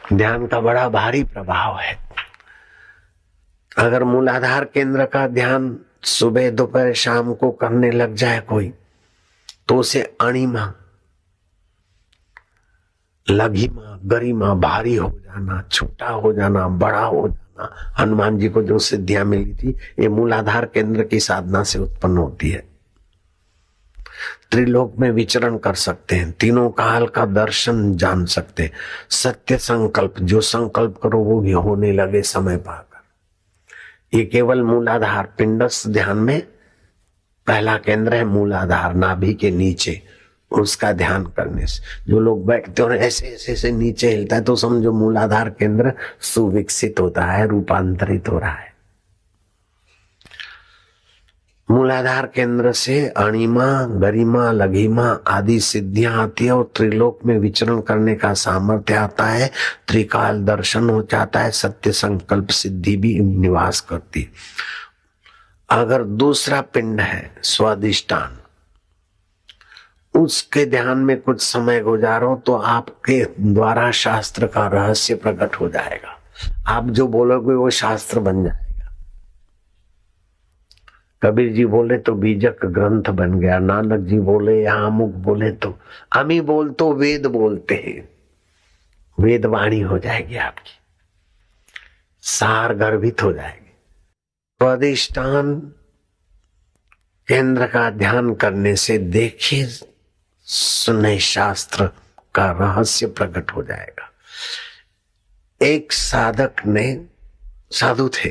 ध्यान का बड़ा भारी प्रभाव है। अगर मूलाधार केंद्र का ध्यान सुबह दोपहर शाम को करने लग जाए कोई, तो उसे अणिमा, लघिमा, गरिमा, भारी हो जाना, छोटा हो जाना, बड़ा हो जाना, हनुमान जी को जो सिद्धियां मिली थी, ये मूलाधार केंद्र की साधना से उत्पन्न होती है। त्रिलोक में विचरण कर सकते हैं, तीनों काल का दर्शन जान सकते हैं। सत्य संकल्प, जो संकल्प करो वो भी होने लगे समय पाकर। ये केवल मूलाधार पिंडस्थ ध्यान में पहला केंद्र है। मूलाधार नाभि के नीचे, उसका ध्यान करने से जो लोग बैठते और ऐसे ऐसे ऐसे नीचे हिलता है, तो समझो मूलाधार केंद्र सुविकसित होता है, रूपांतरित हो रहा है। मूलाधार केंद्र से अणिमा, गरिमा, लघिमा आदि सिद्धियां आती है और त्रिलोक में विचरण करने का सामर्थ्य आता है। त्रिकाल दर्शन हो जाता है, सत्य संकल्प सिद्धि भी निवास करती है। अगर दूसरा पिंड है स्वादिष्टान, उसके ध्यान में कुछ समय गुजारो तो आपके द्वारा शास्त्र का रहस्य प्रकट हो जाएगा। आप जो बोलोगे वो शास्त्र बन जाएगा। कबीर जी बोले तो बीजक ग्रंथ बन गया, नानक जी बोले या अमुक बोले तो अमी बोल तो वेद बोलते हैं, वेद वाणी हो जाएगी आपकी, सार गर्भित हो जाएगी। स्वादिष्टान केंद्र का ध्यान करने से देखिए सुने शास्त्र का रहस्य प्रकट हो जाएगा। एक साधक ने, साधु थे,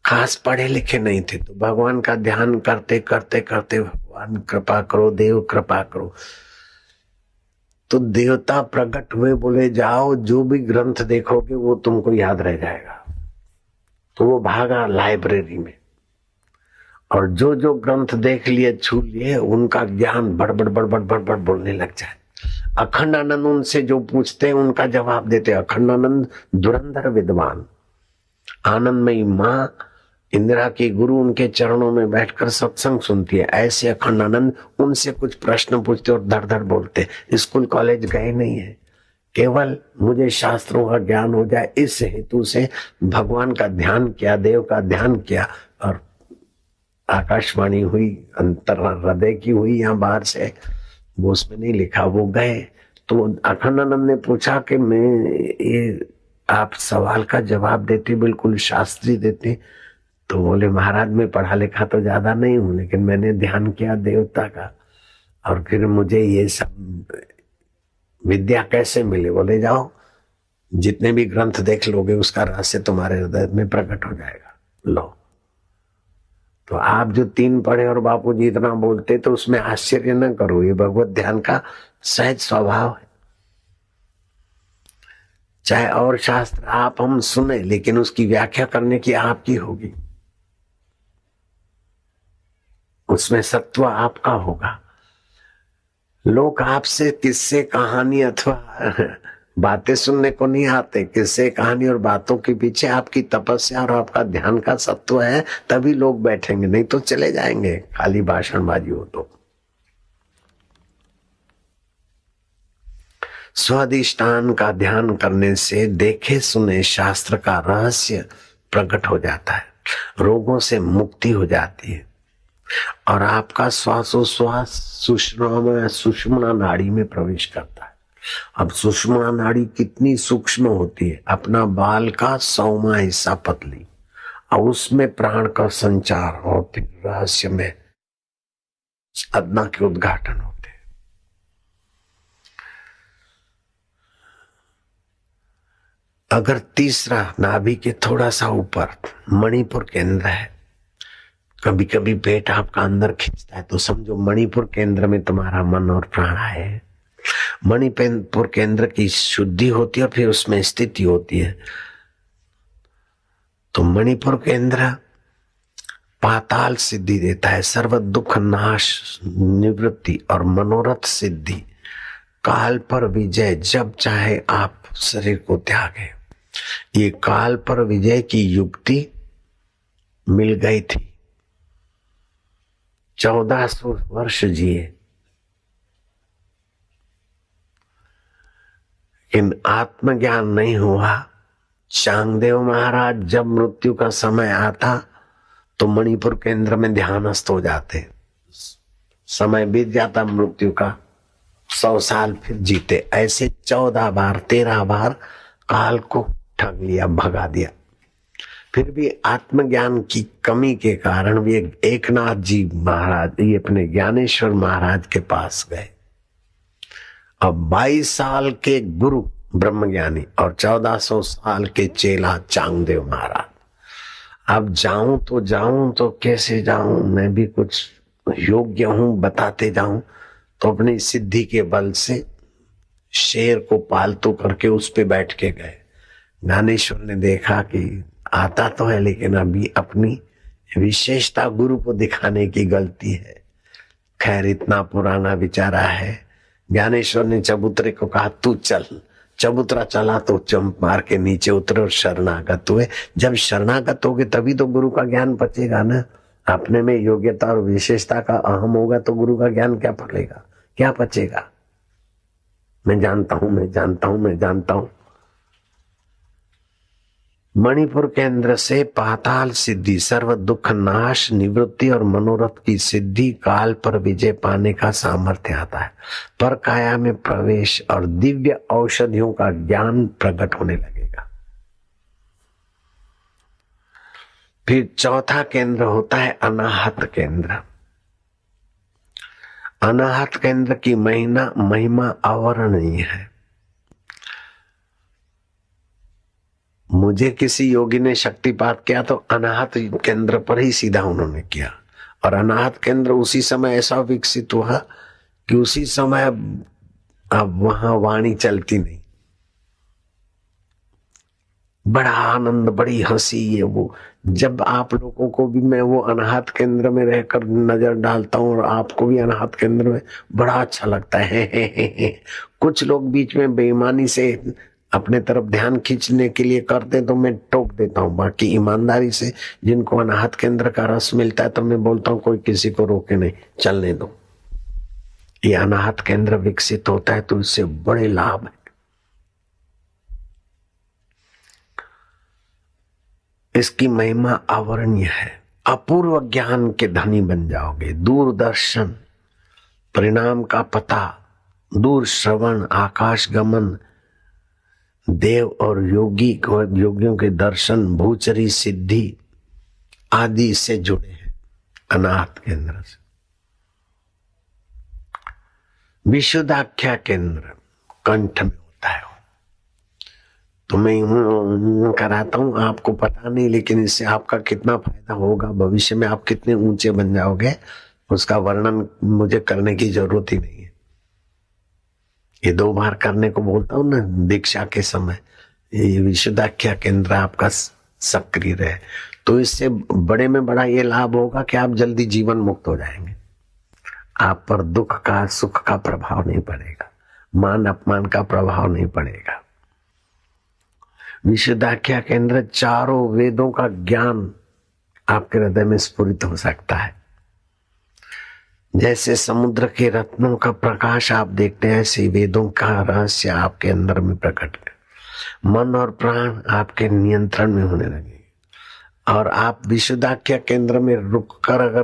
खास पढ़े लिखे नहीं थे, तो भगवान का ध्यान करते करते करते भगवान कृपा करो, देव कृपा करो, तो देवता प्रकट हुए, बोले जाओ जो भी ग्रंथ देखोगे वो तुमको याद रह जाएगा। तो वो भागा लाइब्रेरी में और जो जो ग्रंथ देख लिए, छू लिए, उनका ज्ञान बड़बड़ बड़बड़ बड़बड़ बोलने लग जाए। अखंडानंद उनसे जो पूछते हैं उनका जवाब देते। अखंडानंद धुरंधर विद्वान, आनंदमयी माँ इंदिरा की गुरु उनके चरणों में बैठकर सत्संग सुनती है। ऐसे अखंडानंद उनसे कुछ प्रश्न पूछते और धड़ धड़ बोलते। स्कूल कॉलेज गए नहीं है, केवल मुझे शास्त्रों का ज्ञान हो जाए, इस हेतु से भगवान का ध्यान किया, देव का ध्यान किया, और आकाशवाणी हुई, अंतर हृदय की हुई, यहाँ बाहर से वो उसमें नहीं लिखा, वो गए। तो अखंडानंद ने पूछा कि मैं ये आप सवाल का जवाब देते, बिल्कुल शास्त्री देते। तो बोले महाराज मैं पढ़ा लिखा तो ज्यादा नहीं हूं, लेकिन मैंने ध्यान किया देवता का, और फिर मुझे ये सब विद्या कैसे मिले? बोले जाओ जितने भी ग्रंथ देख लोगे उसका रहस्य तुम्हारे हृदय में प्रकट हो जाएगा। लो, तो आप जो 3 पढ़े और बापूजी इतना बोलते, तो उसमें आश्चर्य न करो, ये भगवत ध्यान का सहज स्वभाव है। चाहे और शास्त्र आप हम सुने, लेकिन उसकी व्याख्या करने की आपकी होगी, उसमें सत्व आपका होगा। लोग आपसे किस्से कहानी अथवा बातें सुनने को नहीं आते। किस्से कहानी और बातों के पीछे आपकी तपस्या और आपका ध्यान का सत्व है, तभी लोग बैठेंगे, नहीं तो चले जाएंगे खाली भाषणबाजी हो तो। स्वादिष्टान का ध्यान करने से देखे सुने शास्त्र का रहस्य प्रकट हो जाता है, रोगों से मुक्ति हो जाती है, और आपका श्वासोश्वास सुषुम्ना नाड़ी में प्रवेश करता है। अब सुषुम्ना नाड़ी कितनी सूक्ष्म होती है, अपना बाल का 100वां हिस्सा पतली, और उसमें प्राण का संचार और फिर रहस्य में साधना के उद्घाटन होते हैं। अगर तीसरा नाभि के थोड़ा सा ऊपर मणिपुर केंद्र है, कभी कभी पेट आपका अंदर खींचता है, तो समझो मणिपुर केंद्र में तुम्हारा मन और प्राण है। मणिपुर केंद्र की शुद्धि होती है और फिर उसमें स्थिति होती है। तो मणिपुर केंद्र पाताल सिद्धि देता है, सर्व दुख नाश, निवृत्ति और मनोरथ सिद्धि, काल पर विजय। जब चाहे आप शरीर को त्यागे। ये काल पर विजय की युक्ति मिल गई थी। 1400 वर्ष जिए, इन आत्मज्ञान नहीं हुआ। चांगदेव महाराज जब मृत्यु का समय आता तो मणिपुर केंद्र में ध्यानस्थ हो जाते। समय बीत जाता मृत्यु का, 100 साल फिर जीते। ऐसे 14 बार 13 बार काल को ठग लिया, भगा दिया। फिर भी आत्मज्ञान की कमी के कारण वे एकनाथ जी महाराज, ये अपने ज्ञानेश्वर महाराज के पास गए। अब 22 साल के गुरु ब्रह्मज्ञानी और 1400 साल के चेला चांगदेव महाराज। अब जाऊं तो कैसे जाऊं, मैं भी कुछ योग्य हूं, बताते जाऊं तो अपनी सिद्धि के बल से शेर को पालतू करके उस पे बैठ के गए। ज्ञानेश्वर ने देखा कि आता तो है लेकिन अभी अपनी विशेषता गुरु को दिखाने की गलती है। खैर इतना पुराना विचारा है। ज्ञानेश्वर ने चबूतरे को कहा तू चल। चबूतरा चला तो चंप मार के नीचे उतरे और शरणागत हुए। जब शरणागत होगे तभी तो गुरु का ज्ञान पचेगा ना। अपने में योग्यता और विशेषता का अहम होगा तो गुरु का ज्ञान क्या पड़ेगा, क्या पचेगा। मैं जानता हूं। मणिपुर केंद्र से पाताल सिद्धि, सर्व दुख नाश, निवृत्ति और मनोरथ की सिद्धि, काल पर विजय पाने का सामर्थ्य आता है। पर काया में प्रवेश और दिव्य औषधियों का ज्ञान प्रकट होने लगेगा। फिर चौथा केंद्र होता है अनाहत केंद्र। अनाहत केंद्र की महिमा अवर्णनीय है। मुझे किसी योगी ने शक्तिपात किया तो अनाहत केंद्र पर ही सीधा उन्होंने किया। और अनाहत केंद्र उसी समय ऐसा विकसित हुआ कि उसी समय अब वहां वाणी चलती नहीं। बड़ा आनंद, बड़ी हंसी है वो। जब आप लोगों को भी मैं वो अनाहत केंद्र में रहकर नजर डालता हूँ और आपको भी अनाहत केंद्र में, बड़ा अच्छा लगता है। कुछ लोग बीच में बेईमानी से अपने तरफ ध्यान खींचने के लिए करते तो मैं टोक देता हूँ। बाकी ईमानदारी से जिनको अनाहत केंद्र का रस मिलता है तो मैं बोलता हूँ कोई किसी को रोके नहीं, चलने दो। ये अनाहत केंद्र विकसित होता है तो इससे बड़े लाभ है। इसकी महिमा अवर्णनीय है। अपूर्व ज्ञान के धनी बन जाओगे। दूरदर्शन, परिणाम का पता, दूर श्रवण, आकाश गमन, देव और योगियों के दर्शन, भूचरी सिद्धि आदि से जुड़े हैं अनाहत केंद्र से। विशुद्धाख्या केंद्र कंठ में होता है। तो मैं कराता हूं, आपको पता नहीं, लेकिन इससे आपका कितना फायदा होगा, भविष्य में आप कितने ऊंचे बन जाओगे, उसका वर्णन मुझे करने की जरूरत ही नहीं है। ये 2 बार करने को बोलता हूं ना दीक्षा के समय। ये विशुद्धाख्या केंद्र आपका सक्रिय रहे तो इससे बड़े में बड़ा ये लाभ होगा कि आप जल्दी जीवन मुक्त हो जाएंगे। आप पर दुख का, सुख का प्रभाव नहीं पड़ेगा, मान अपमान का प्रभाव नहीं पड़ेगा। विशुद्धाख्या केंद्र चारों वेदों का ज्ञान आपके हृदय में स्फुरित हो सकता है। जैसे समुद्र के रत्नों का प्रकाश आप देखते हैं, ऐसे वेदों का रहस्य आपके अंदर में प्रकट कर मन और प्राण आपके नियंत्रण में होने लगे। और आप विशुद्धाख्या केंद्र में रुक कर अगर